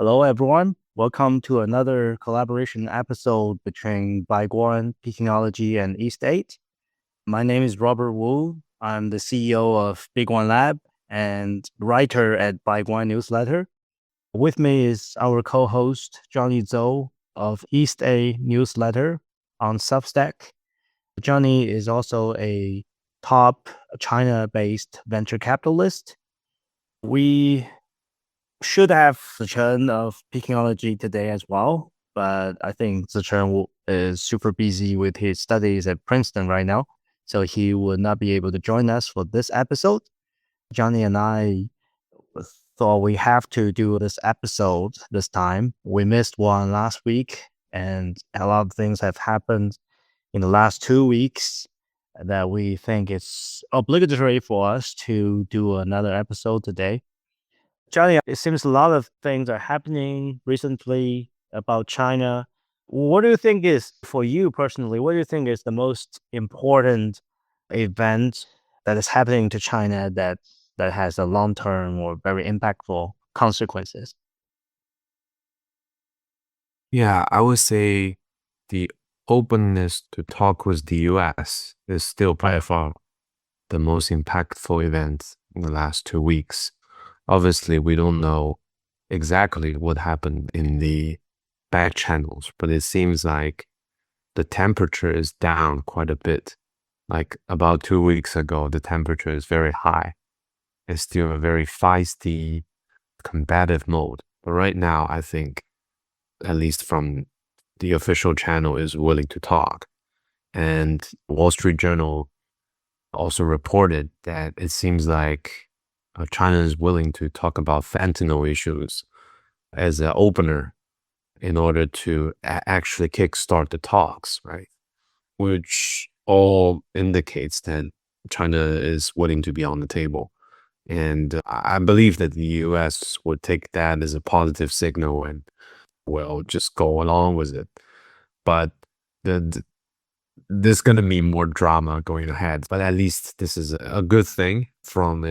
Hello, everyone. Welcome to another collaboration episode between Baiguan, Pekingnology, and East 8. My name is Robert Wu. I'm the CEO of Baiguan Lab and writer at Baiguan Newsletter. With me is our co-host, Johnny Zhou of East A Newsletter on Substack. Johnny is also a top China-based venture capitalist. We should have Zichen of Pekingnology today as well, but I think Zichen is super busy with his studies at Princeton right now, so he would not be able to join us for this episode. Johnny and I thought we have to do this episode this time. We missed one last week, and a lot of things have happened in the last 2 weeks that we think it's obligatory for us to do another episode today. Johnny, it seems a lot of things are happening recently about China. What do you think is, for you personally, what do you think is the most important event that is happening to China that has a long-term or very impactful consequences? Yeah, I would say the openness to talk with the US is still by far the most impactful event in the last 2 weeks. Obviously, we don't know exactly what happened in the back channels, but it seems like the temperature is down quite a bit. Like about 2 weeks ago, the temperature is very high. It's still a very feisty, combative mode. But right now, I think, at least from the official channel, is willing to talk. And Wall Street Journal also reported that it seems like China is willing to talk about fentanyl issues as an opener in order to actually kickstart the talks, right? Which all indicates that China is willing to be on the table. And I believe that the US would take that as a positive signal and will just go along with it. But there's going to be more drama going ahead. But at least this is a good thing from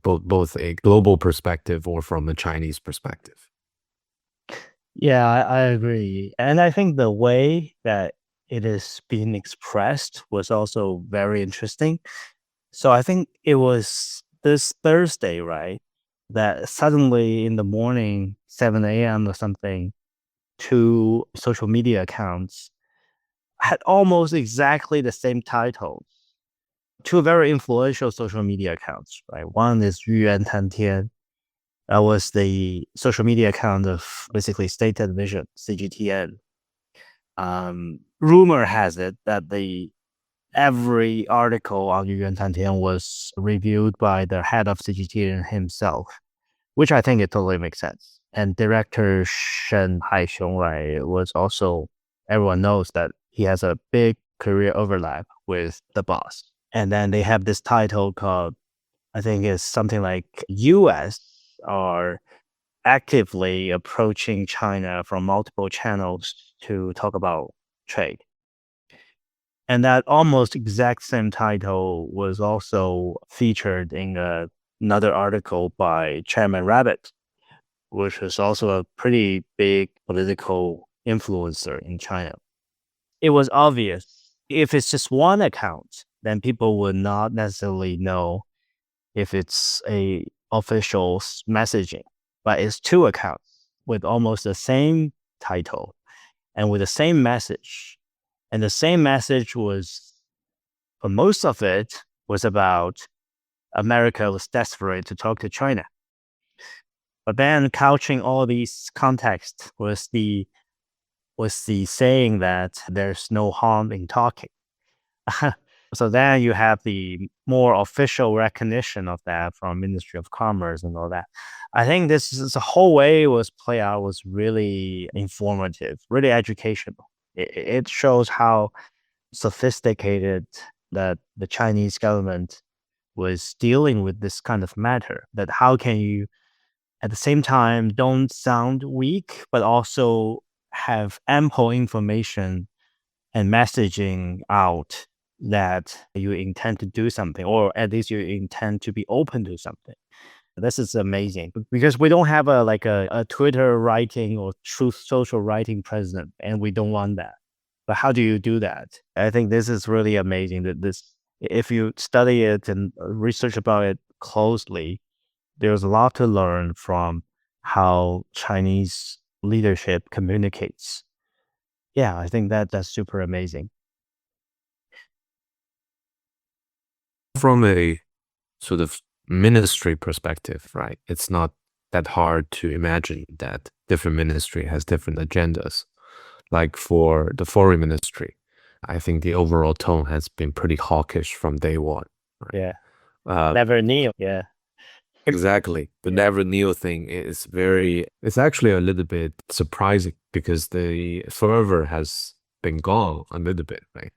both a global perspective or from a Chinese perspective. Yeah, I agree. And I think the way that it is being expressed was also very interesting. So I think it was this Thursday, right? That suddenly in the morning, 7 a.m. or something, two social media accounts had almost exactly the same title. Two very influential social media accounts, right? One is Yuan Tantian. That was the social media account of basically state television, CGTN. Rumor has it that every article on Yuan Tantian was reviewed by the head of CGTN himself, which I think it totally makes sense. And director Shen Haixiong, right, was also, everyone knows that he has a big career overlap with the boss. And then they have this title called, I think it's something like US are actively approaching China from multiple channels to talk about trade. And that almost exact same title was also featured in another article by Chairman Rabbit, which was also a pretty big political influencer in China. It was obvious if it's just one account, then people would not necessarily know if it's a official messaging, but it's two accounts with almost the same title and with the same message. And the same message was, for most of it, was about America was desperate to talk to China. But then couching all these contexts was the saying that there's no harm in talking. So then you have the more official recognition of that from Ministry of Commerce and all that. I think the whole way it was play out was really informative, really educational. It shows how sophisticated that the Chinese government was dealing with this kind of matter. That how can you, at the same time, don't sound weak, but also have ample information and messaging out that you intend to do something, or at least you intend to be open to something. This is amazing because we don't have a Twitter writing or Truth Social writing president, and we don't want that. But how do you do that? I think this is really amazing that this, if you study it and research about it closely, there's a lot to learn from how Chinese leadership communicates. Yeah, I think that's super amazing. From a sort of ministry perspective, right? It's not that hard to imagine that different ministry has different agendas. Like for the foreign ministry, I think the overall tone has been pretty hawkish from day one, right? Yeah. Uh, Never knew. Yeah. exactly. The Yeah. never kneel thing is it's actually a little bit surprising because the fervor has been gone a little bit, right?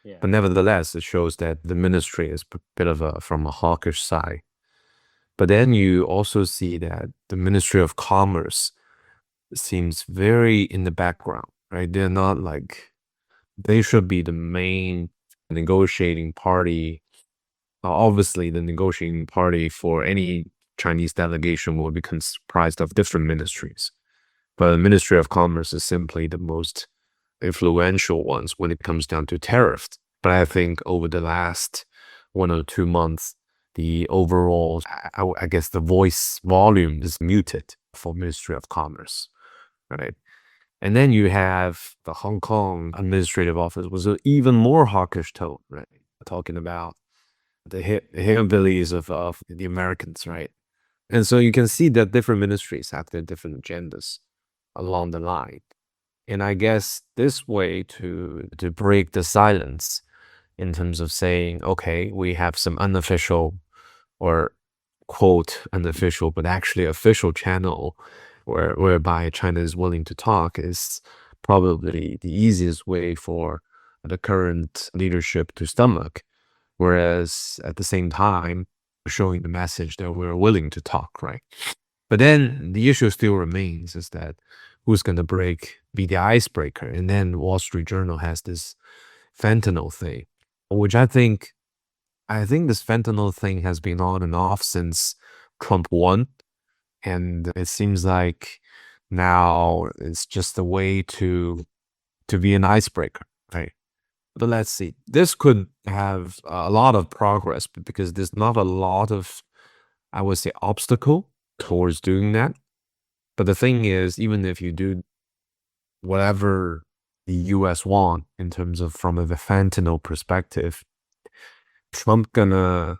Yeah. But nevertheless, it shows that the ministry is a bit of from a hawkish side. But then you also see that the Ministry of Commerce seems very in the background, right? They're not like, they should be the main negotiating party. Obviously, the negotiating party for any Chinese delegation will be comprised of different ministries. But the Ministry of Commerce is simply the most influential ones when it comes down to tariffs. But I think over the last 1 or 2 months, the overall, I guess the voice volume is muted for Ministry of Commerce, right? And then you have the Hong Kong Administrative Office was an even more hawkish tone, right? Talking about the hillbillies of the Americans, right? And so you can see that different ministries have their different agendas along the line. And I guess this way to break the silence in terms of saying, okay, we have some unofficial or quote unofficial, but actually official channel whereby China is willing to talk is probably the easiest way for the current leadership to stomach. Whereas at the same time, showing the message that we're willing to talk, right? But then the issue still remains is that who's going to be the icebreaker? And then Wall Street Journal has this fentanyl thing, which I think this fentanyl thing has been on and off since Trump won. And it seems like now it's just a way to be an icebreaker, right? But let's see. This could have a lot of progress because there's not a lot of, I would say, obstacle towards doing that. But the thing is, even if you do whatever the US want in terms of from a fentanyl perspective, Trump gonna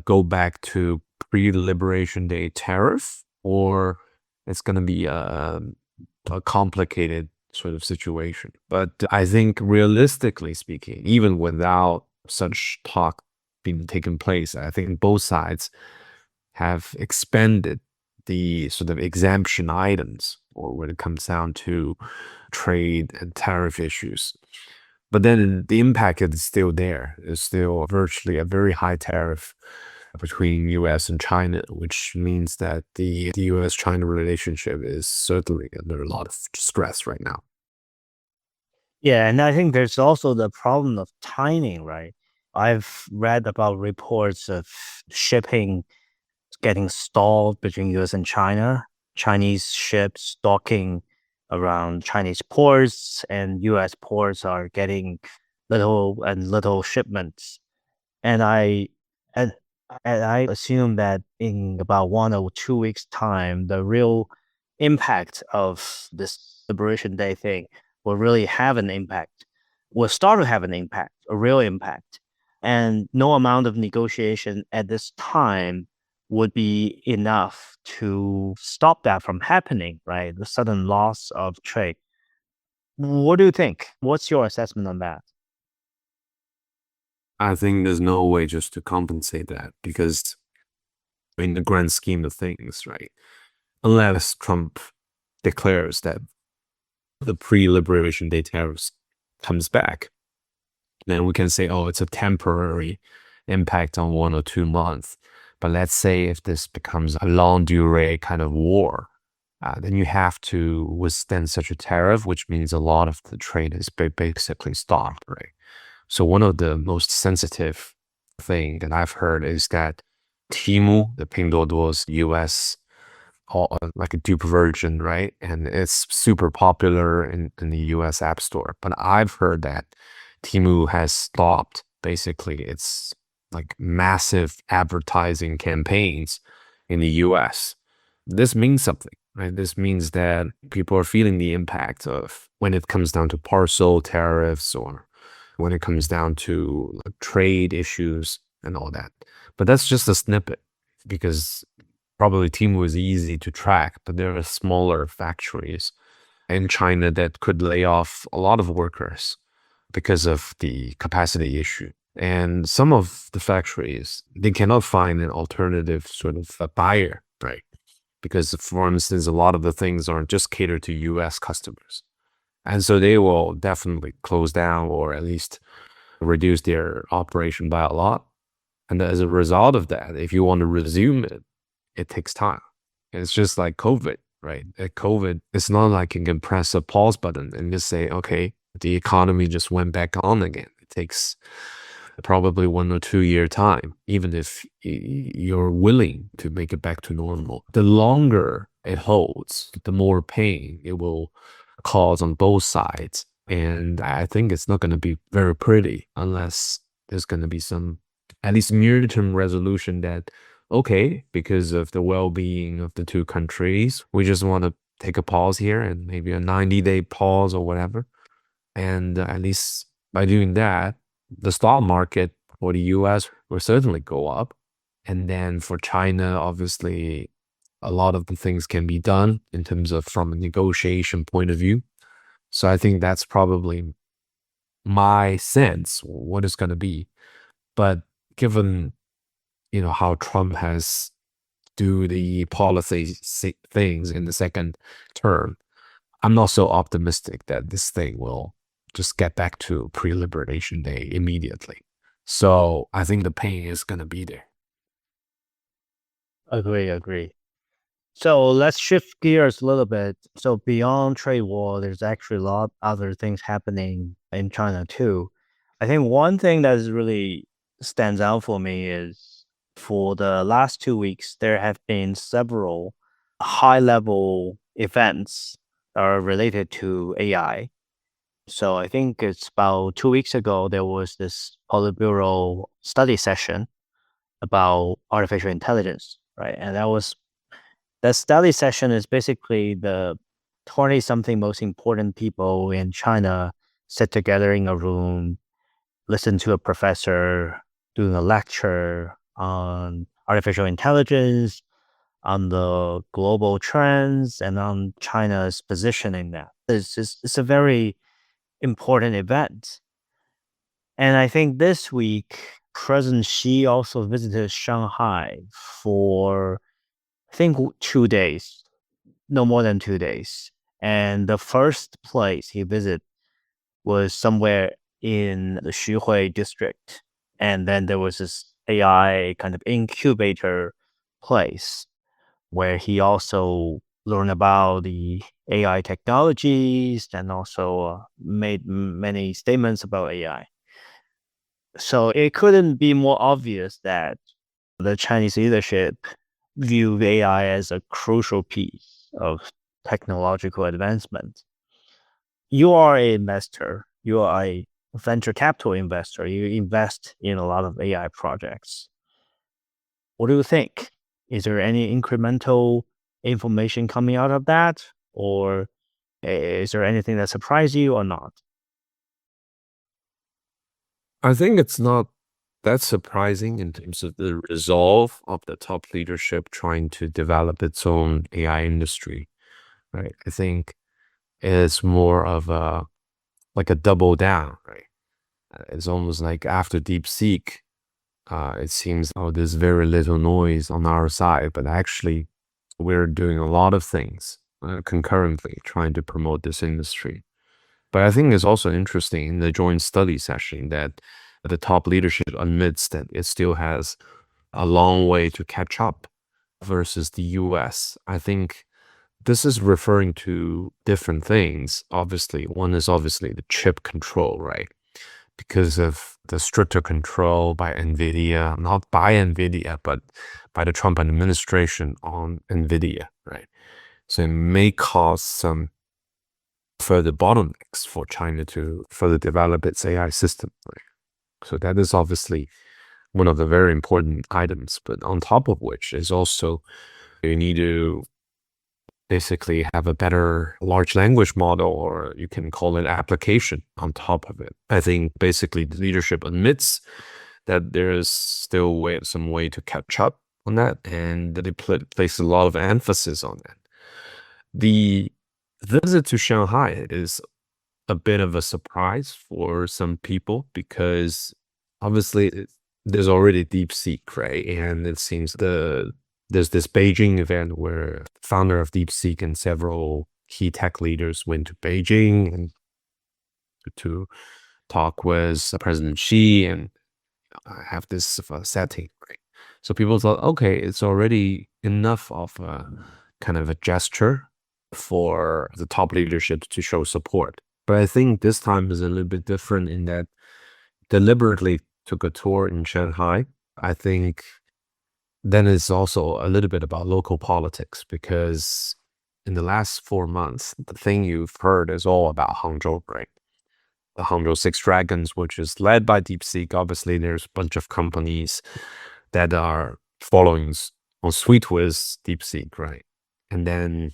go back to pre-Liberation Day tariff, or it's gonna be a complicated sort of situation. But I think realistically speaking, even without such talk being taken place, I think both sides have expanded the sort of exemption items or when it comes down to trade and tariff issues. But then the impact is still there. It's still virtually a very high tariff between US and China, which means that the US-China relationship is certainly under a lot of stress right now. Yeah, and I think there's also the problem of timing, right? I've read about reports of shipping getting stalled between US and China, Chinese ships docking around Chinese ports, and US ports are getting little and little shipments. And I and and I assume that in about 1 or 2 weeks' time, the real impact of this Liberation Day thing will really have an impact, will start to have an impact, a real impact. And no amount of negotiation at this time would be enough to stop that from happening, right? The sudden loss of trade. What do you think? What's your assessment on that? I think there's no way just to compensate that because in the grand scheme of things, right? Unless Trump declares that the pre-Liberation Day tariffs comes back, then we can say, oh, it's a temporary impact on 1 or 2 months. But let's say if this becomes a long durée kind of war, then you have to withstand such a tariff, which means a lot of the trade is basically stopped, right? So one of the most sensitive thing that I've heard is that Temu, the Pinduoduo's US, like a dupe version, right? And it's super popular in the US App Store. But I've heard that Temu has stopped basically its like massive advertising campaigns in the US. This means something, right? This means that people are feeling the impact of when it comes down to parcel tariffs or when it comes down to like, trade issues and all that. But that's just a snippet because probably Temu is easy to track, but there are smaller factories in China that could lay off a lot of workers because of the capacity issue. And some of the factories, they cannot find an alternative sort of a buyer, right? Because, for instance, a lot of the things aren't just catered to US customers. And so they will definitely close down or at least reduce their operation by a lot. And as a result of that, if you want to resume it, it takes time. It's just like COVID, right? At COVID, it's not like you can press a pause button and just say, okay, the economy just went back on again. It takes probably 1 or 2 year time, even if you're willing to make it back to normal. The longer it holds, the more pain it will cause on both sides. And I think it's not going to be very pretty unless there's going to be some at least near-term resolution that, okay, because of the well-being of the two countries, we just want to take a pause here and maybe a 90-day pause or whatever. And at least by doing that, the stock market for the US will certainly go up. And then for China, obviously, a lot of the things can be done in terms of from a negotiation point of view. So I think that's probably my sense what it's going to be. But given, how Trump has do the policy things in the second term, I'm not so optimistic that this thing will just get back to pre-liberation day immediately. So I think the pain is going to be there. Agree. So let's shift gears a little bit. So beyond trade war, there's actually a lot other things happening in China too. I think one thing that is really stands out for me is for the last 2 weeks, there have been several high-level events that are related to AI. So I think it's about 2 weeks ago, there was this Politburo study session about artificial intelligence, right? And that study session is basically the 20 something most important people in China sit together in a room, listen to a professor doing a lecture on artificial intelligence, on the global trends, and on China's position in that. It's a very important event. And I think this week, President Xi also visited Shanghai for, I think, 2 days, no more than 2 days. And the first place he visited was somewhere in the Xuhui district. And then there was this AI kind of incubator place where he also learned about the AI technologies and also made many statements about AI. So it couldn't be more obvious that the Chinese leadership viewed AI as a crucial piece of technological advancement. You are an investor, you are a venture capital investor, you invest in a lot of AI projects. What do you think? Is there any incremental information coming out of that? Or is there anything that surprised you or not? I think it's not that surprising in terms of the resolve of the top leadership trying to develop its own AI industry, right? I think it's more of like a double down, right? It's almost like after DeepSeek, it seems, oh, there's very little noise on our side, but actually we're doing a lot of things concurrently trying to promote this industry. But I think it's also interesting in the joint study session that the top leadership admits that it still has a long way to catch up versus the US. I think this is referring to different things. Obviously, one is obviously the chip control, right? because of the stricter control by NVIDIA, not by NVIDIA, but by the Trump administration on NVIDIA, right? So it may cause some further bottlenecks for China to further develop its AI system, right? So that is obviously one of the very important items. But on top of which is also you need to basically have a better large language model, or you can call it application on top of it. I think basically the leadership admits that there is still some way to catch up on that, and that they place a lot of emphasis on that. The visit to Shanghai is a bit of a surprise for some people because obviously there's already DeepSeek, right? And it seems there's this Beijing event where founder of DeepSeek and several key tech leaders went to Beijing and to talk with President Xi and have this setting, right? So people thought, okay, it's already enough of a kind of a gesture for the top leadership to show support. But I think this time is a little bit different in that deliberately took a tour in Shanghai. I think then it's also a little bit about local politics because in the last 4 months, the thing you've heard is all about Hangzhou, right? The Hangzhou Six Dragons, which is led by DeepSeek. Obviously, there's a bunch of companies that are following on suite with DeepSeek, right? And then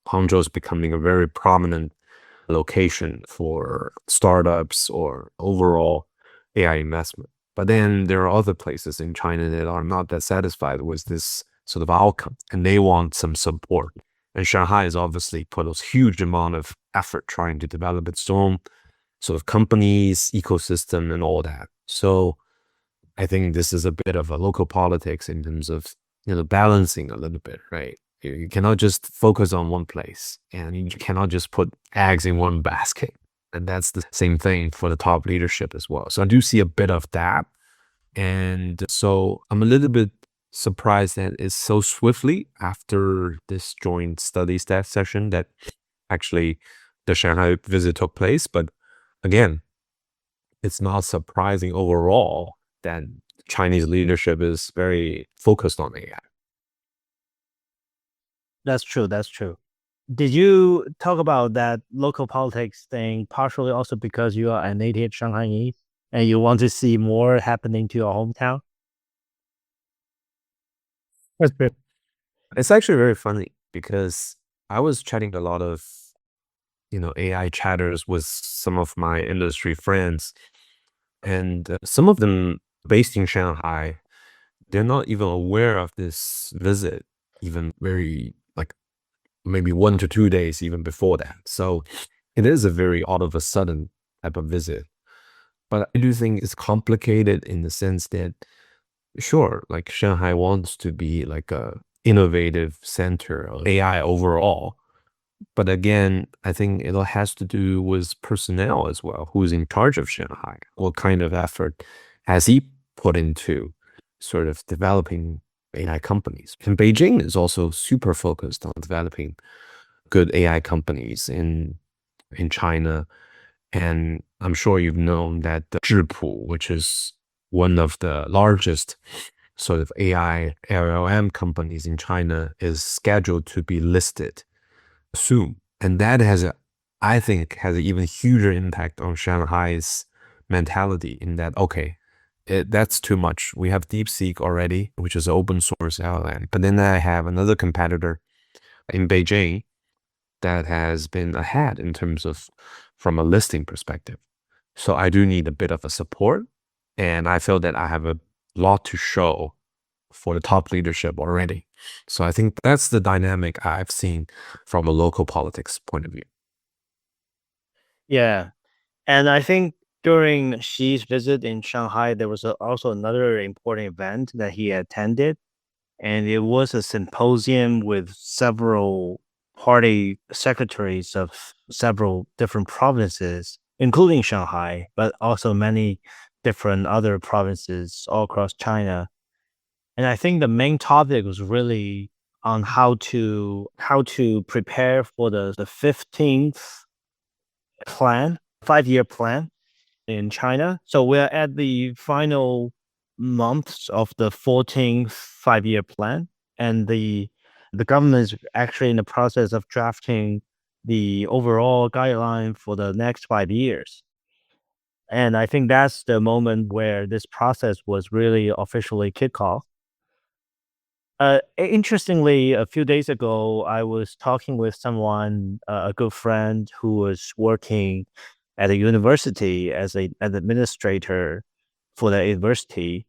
Hangzhou is becoming a very prominent location for startups or overall AI investment. But then there are other places in China that are not that satisfied with this sort of outcome, and they want some support. And Shanghai has obviously put a huge amount of effort trying to develop its own sort of companies, ecosystem, and all that. So I think this is a bit of a local politics in terms of balancing a little bit, right? You cannot just focus on one place, and you cannot just put eggs in one basket. And that's the same thing for the top leadership as well. So I do see a bit of that. And so I'm a little bit surprised that it's so swiftly after this joint study session that actually the Shanghai visit took place. But again, it's not surprising overall that Chinese leadership is very focused on AI. That's true. That's true. Did you talk about that local politics thing partially also because you are a native Shanghainese and you want to see more happening to your hometown? It's actually very funny because I was chatting a lot of, AI chatters with some of my industry friends, and some of them based in Shanghai, they're not even aware of this visit, even very like maybe 1 to 2 days even before that. So it is a very all of a sudden type of visit. But I do think it's complicated in the sense that, sure, like Shanghai wants to be like a innovative center of AI overall. But again, I think it all has to do with personnel as well. Who's in charge of Shanghai? What kind of effort has he put into sort of developing AI companies? And Beijing is also super focused on developing good AI companies in China. And I'm sure you've known that the Zhipu, which is one of the largest sort of AI LLM companies in China, is scheduled to be listed soon. And that I think, has an even huger impact on Shanghai's mentality in that, okay, that's too much. We have DeepSeek already, which is open source LLM. But then I have another competitor in Beijing that has been ahead in terms of from a listing perspective. So I do need a bit of a support. And I feel that I have a lot to show for the top leadership already. So I think that's the dynamic I've seen from a local politics point of view. Yeah. And I think during Xi's visit in Shanghai, there was also another important event that he attended, and it was a symposium with several party secretaries of several different provinces, including Shanghai, but also many different other provinces all across China. And I think the main topic was really on how to prepare for the 15th plan, 5-year plan. in China. So we're at the final months of the 14th five-year plan, and the government is actually in the process of drafting the overall guideline for the next 5 years. And I think that's the moment where this process was really officially kicked off. Interestingly, a few days ago, I was talking with someone, a good friend who was working at a university as an administrator for the university,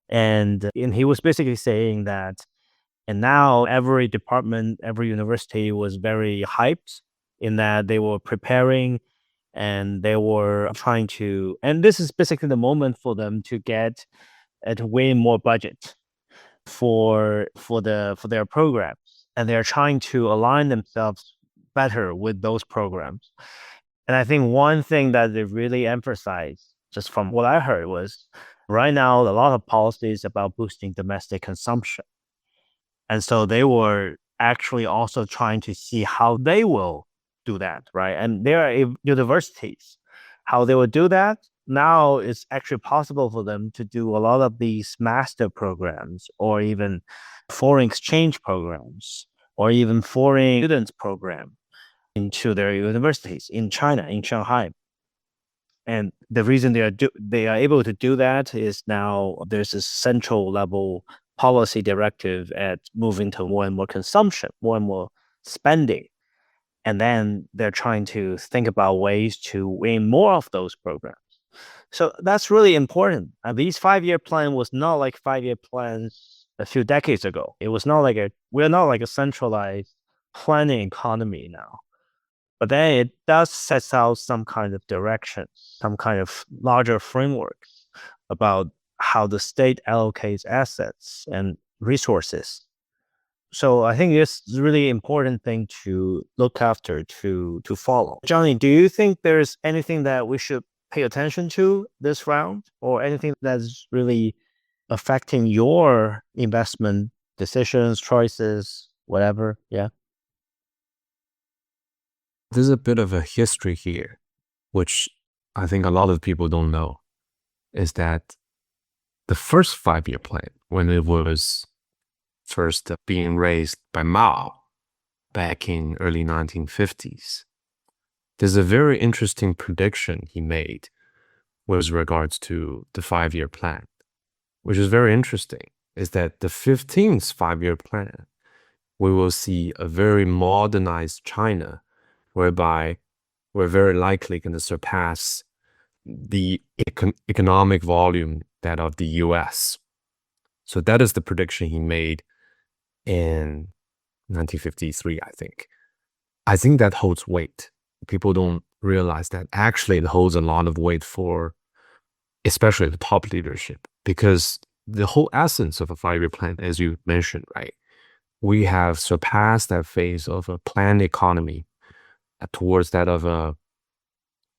and he was basically saying that, and now every department, every university was very hyped in that they were preparing and they were trying to, and this is basically the moment for them to get to way more budget for their programs, and they're trying to align themselves better with those programs. And I think one thing that they really emphasize, just from what I heard, was right now a lot of policies about boosting domestic consumption, and so they were actually also trying to see how they will do that, right? And there are universities, how they will do that. Now it's actually possible for them to do a lot of these master programs or even foreign exchange programs or even foreign students program into their universities in China, in Shanghai. And the reason they are able to do that is now there's a central level policy directive at moving to more and more consumption, more and more spending. And then they're trying to think about ways to win more of those programs. So that's really important. These 5 year plan was not like 5 year plans a few decades ago. It was not like we're not like a centralized planning economy now. But then it does set out some kind of direction, some kind of larger frameworks about how the state allocates assets and resources. So I think it's a really important thing to look after, to follow. Johnny, do you think there's anything that we should pay attention to this round, or anything that's really affecting your investment decisions, choices, whatever? Yeah. There's a bit of a history here, which I think a lot of people don't know, is that the first 5 year plan, when it was first being raised by Mao back in early 1950s, there's a very interesting prediction he made with regards to the 5 year plan, which is very interesting, is that the 15th 5 year plan, we will see a very modernized China, whereby we're very likely going to surpass the economic volume that of the US. So that is the prediction he made in 1953, I think. I think that holds weight. People don't realize that actually it holds a lot of weight for especially the top leadership, because the whole essence of a 5 year plan, as you mentioned, right? We have surpassed that phase of a planned economy towards that of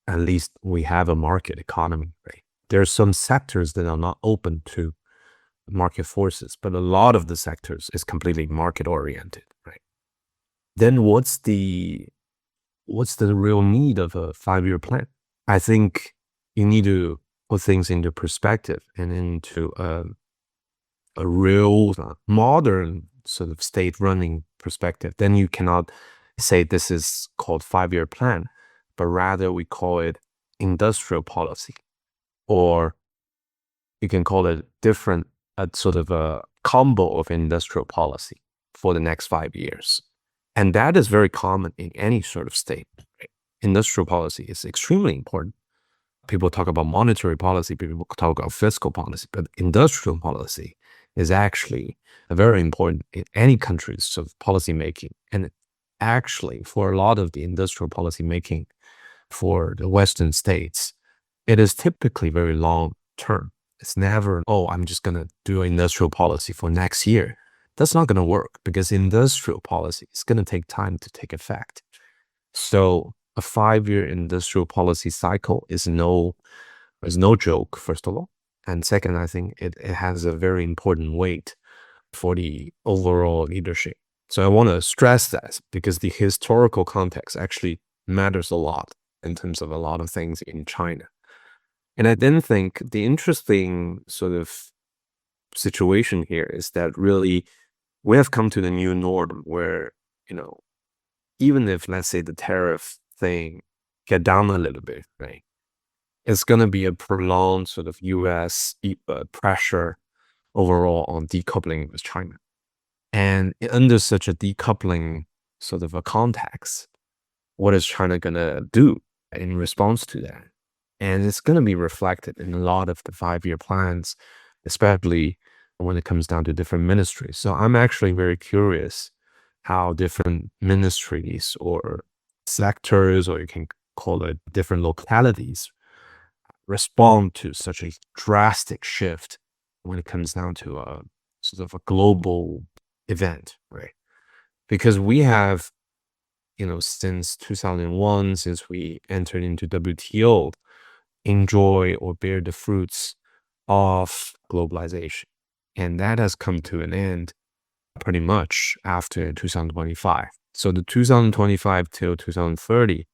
at least we have a market economy, right? There are some sectors that are not open to market forces, but a lot of the sectors is completely market oriented, right? Then what's the real need of a 5 year plan? I think you need to put things into perspective and into a real modern sort of state running perspective. Then you cannot say this is called 5 year plan, but rather we call it industrial policy, or you can call it different, sort of a combo of industrial policy for the next 5 years. And that is very common in any sort of state. Right? Industrial policy is extremely important. People talk about monetary policy, people talk about fiscal policy, but industrial policy is actually very important in any country's sort of policy making. And actually, for a lot of the industrial policy making for the Western states, it is typically very long term. It's never, oh, I'm just going to do industrial policy for next year. That's not going to work, because industrial policy is going to take time to take effect. So a 5 year industrial policy cycle is no joke, first of all. And second, I think it has a very important weight for the overall leadership. So I want to stress that, because the historical context actually matters a lot in terms of a lot of things in China. And I then think the interesting sort of situation here is that really we have come to the new norm where, you know, even if let's say the tariff thing get down a little bit, right? It's going to be a prolonged sort of US pressure overall on decoupling with China. And under such a decoupling sort of a context, what is China going to do in response to that? And it's going to be reflected in a lot of the 5-year plans, especially when it comes down to different ministries. So I'm actually very curious how different ministries or sectors, or you can call it different localities, respond to such a drastic shift when it comes down to a sort of a global event, right? Because we have, since 2001, since we entered into WTO, enjoy or bear the fruits of globalization. And that has come to an end pretty much after 2025. So the 2025 till 2030,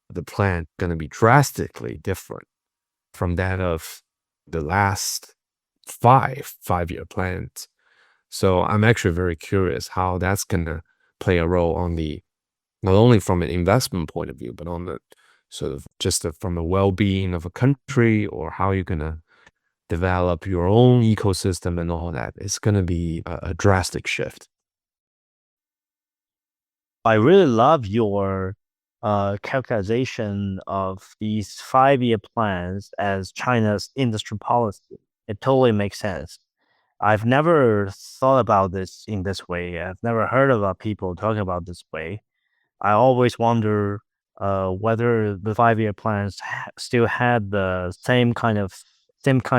the plan going to be drastically different from that of the last five-year plans. So I'm actually very curious how that's going to play a role on the, not only from an investment point of view, but on the sort of just from the well-being of a country, or how you're going to develop your own ecosystem and all that. It's going to be a drastic shift. I really love your characterization of these 5-year plans as China's industry policy. It totally makes sense. I've never thought about this in this way. I've never heard about people talking about this way. I always wonder whether the 5-year plans still had the same kind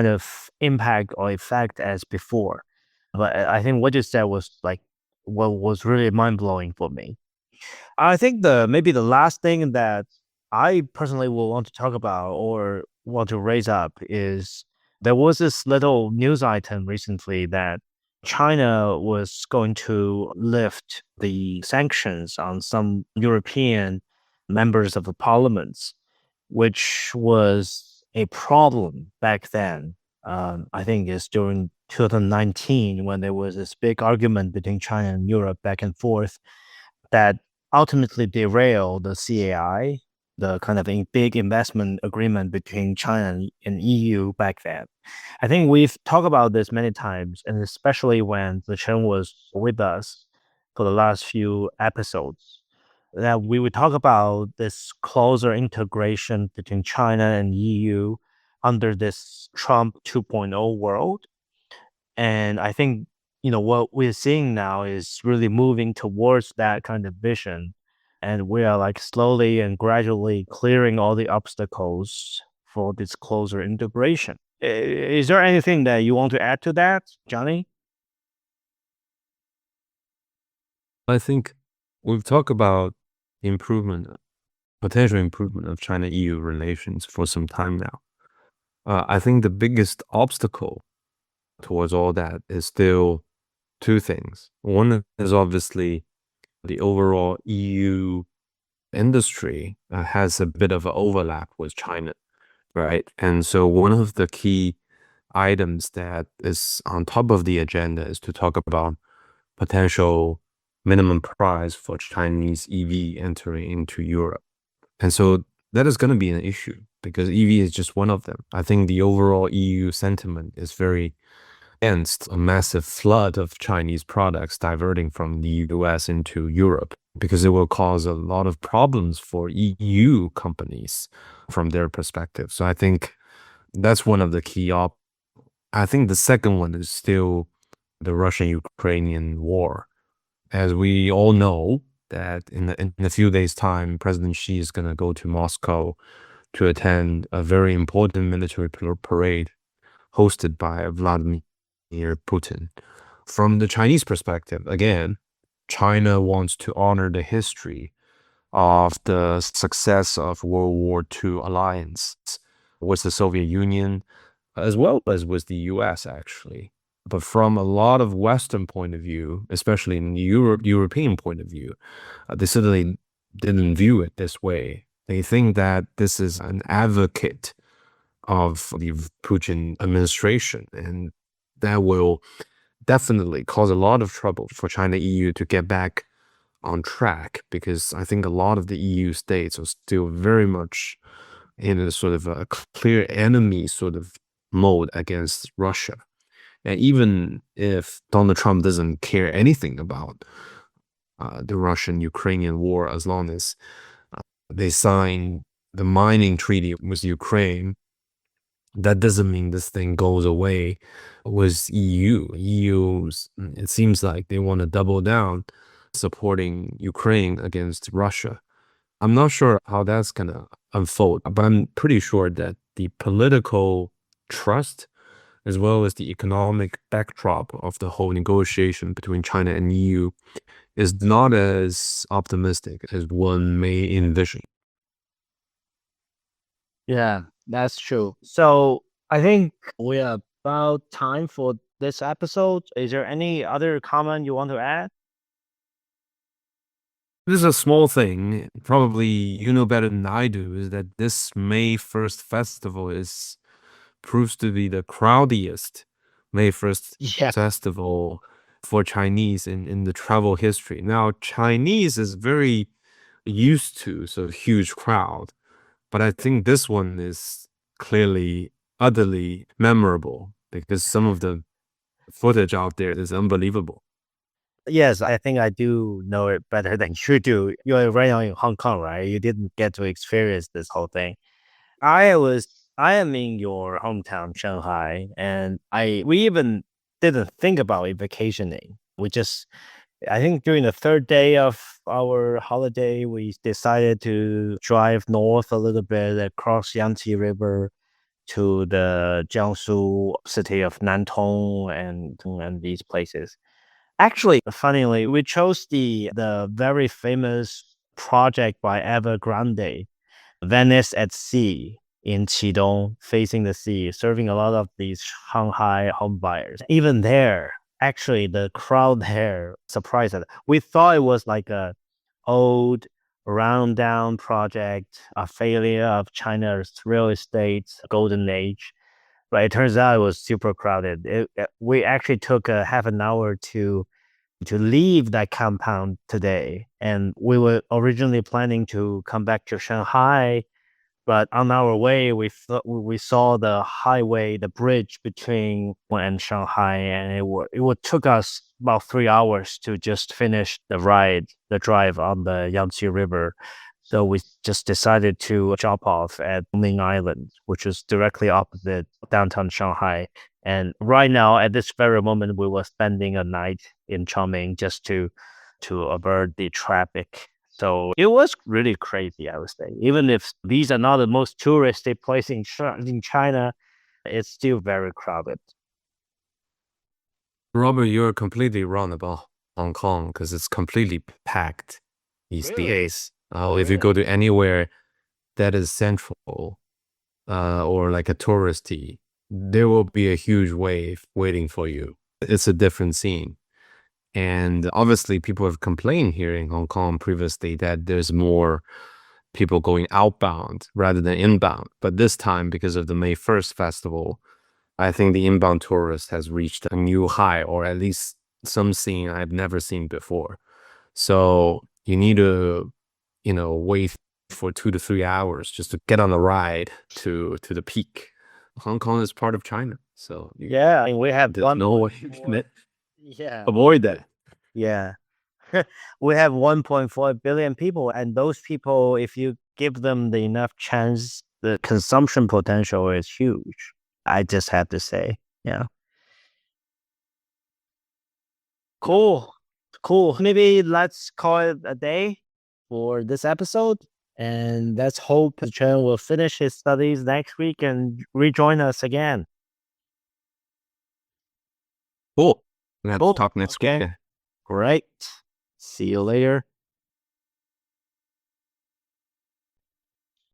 of impact or effect as before. But I think what you said was like what was really mind blowing for me. I think the maybe the last thing that I personally will want to talk about or want to raise up is there was this little news item recently that China was going to lift the sanctions on some European members of the parliaments, which was a problem back then. I think it's during 2019 when there was this big argument between China and Europe back and forth that ultimately derail the CAI, the kind of big investment agreement between China and EU back then. I think we've talked about this many times, and especially when Zichen was with us for the last few episodes, that we would talk about this closer integration between China and EU under this Trump 2.0 world. And I think, what we're seeing now is really moving towards that kind of vision. And we are like slowly and gradually clearing all the obstacles for this closer integration. Is there anything that you want to add to that, Johnny? I think we've talked about improvement, potential improvement of China-EU relations for some time now. I think the biggest obstacle towards all that is still two things. One is obviously the overall EU industry has a bit of an overlap with China, right? And so one of the key items that is on top of the agenda is to talk about potential minimum price for Chinese EV entering into Europe. And so that is going to be an issue because EV is just one of them. I think the overall EU sentiment is very against a massive flood of Chinese products diverting from the US into Europe because it will cause a lot of problems for EU companies from their perspective. So I think that's one of the key I think the second one is still the Russian-Ukrainian war. As we all know that in a few days' time, President Xi is going to go to Moscow to attend a very important military parade hosted by Vladimir Putin. From the Chinese perspective, again, China wants to honor the history of the success of World War II alliance with the Soviet Union, as well as with the US, actually. But from a lot of Western point of view, especially in the European point of view, they certainly didn't view it this way. They think that this is an advocate of the Putin administration. And that will definitely cause a lot of trouble for China EU to get back on track, because I think a lot of the EU states are still very much in a sort of a clear enemy sort of mode against Russia. And even if Donald Trump doesn't care anything about the Russian-Ukrainian war, as long as they sign the mining treaty with Ukraine, that doesn't mean this thing goes away with EU. It seems like they want to double down supporting Ukraine against Russia. I'm not sure how that's going to unfold, but I'm pretty sure that the political trust as well as the economic backdrop of the whole negotiation between China and EU is not as optimistic as one may envision. Yeah, that's true. So I think we are about time for this episode. Is there any other comment you want to add? This is a small thing. Probably you know better than I do, is that this May 1st festival proves to be the crowdiest May 1st Yeah. festival for Chinese in the travel history. Now, Chinese is very used to sort of huge crowd, but I think this one is clearly utterly memorable because some of the footage out there is unbelievable. Yes, I think I do know it better than you do. You're right now in Hong Kong, right? You didn't get to experience this whole thing. I am in your hometown, Shanghai, and we even didn't think about it vacationing. I think during the third day of our holiday, we decided to drive north a little bit across Yangtze River to the Jiangsu city of Nantong and these places. Actually, funnily, we chose the very famous project by Evergrande, Venice at Sea in Qidong, facing the sea, serving a lot of these Shanghai home buyers. Even there, actually, the crowd there surprised us. We thought it was like a old, round down project, a failure of China's real estate golden age. But it turns out it was super crowded. We actually took a half an hour to leave that compound today, and we were originally planning to come back to Shanghai, but on our way, we saw the highway, the bridge between Baiguan and Shanghai, and it would took us about 3 hours to just finish the drive on the Yangtze River. So we just decided to drop off at Ming Island, which is directly opposite downtown Shanghai. And right now, at this very moment, we were spending a night in Chongming just to avert the traffic. So it was really crazy, I would say. Even if these are not the most touristy place in China, it's still very crowded. Robert, you're completely wrong about Hong Kong because it's completely packed these Really? days. Oh, If you go really? to anywhere that is central or like a touristy, there will be a huge wave waiting for you. It's a different scene. And obviously, people have complained here in Hong Kong previously that there's more people going outbound rather than inbound. But this time, because of the May 1st festival, I think the inbound tourist has reached a new high, or at least some scene I've never seen before. So you need to, wait for 2 to 3 hours just to get on a ride to the peak. Hong Kong is part of China, so Yeah, I mean, we have there's no way you can yeah, avoid that. yeah. We have 1.4 billion people, and those people, if you give them the enough chance, the consumption potential is huge. I just have to say, yeah. Cool. Cool. Maybe let's call it a day for this episode. And let's hope Chen will finish his studies next week and rejoin us again. Cool. We'll Cool. talk next Okay. week. Great. See you later.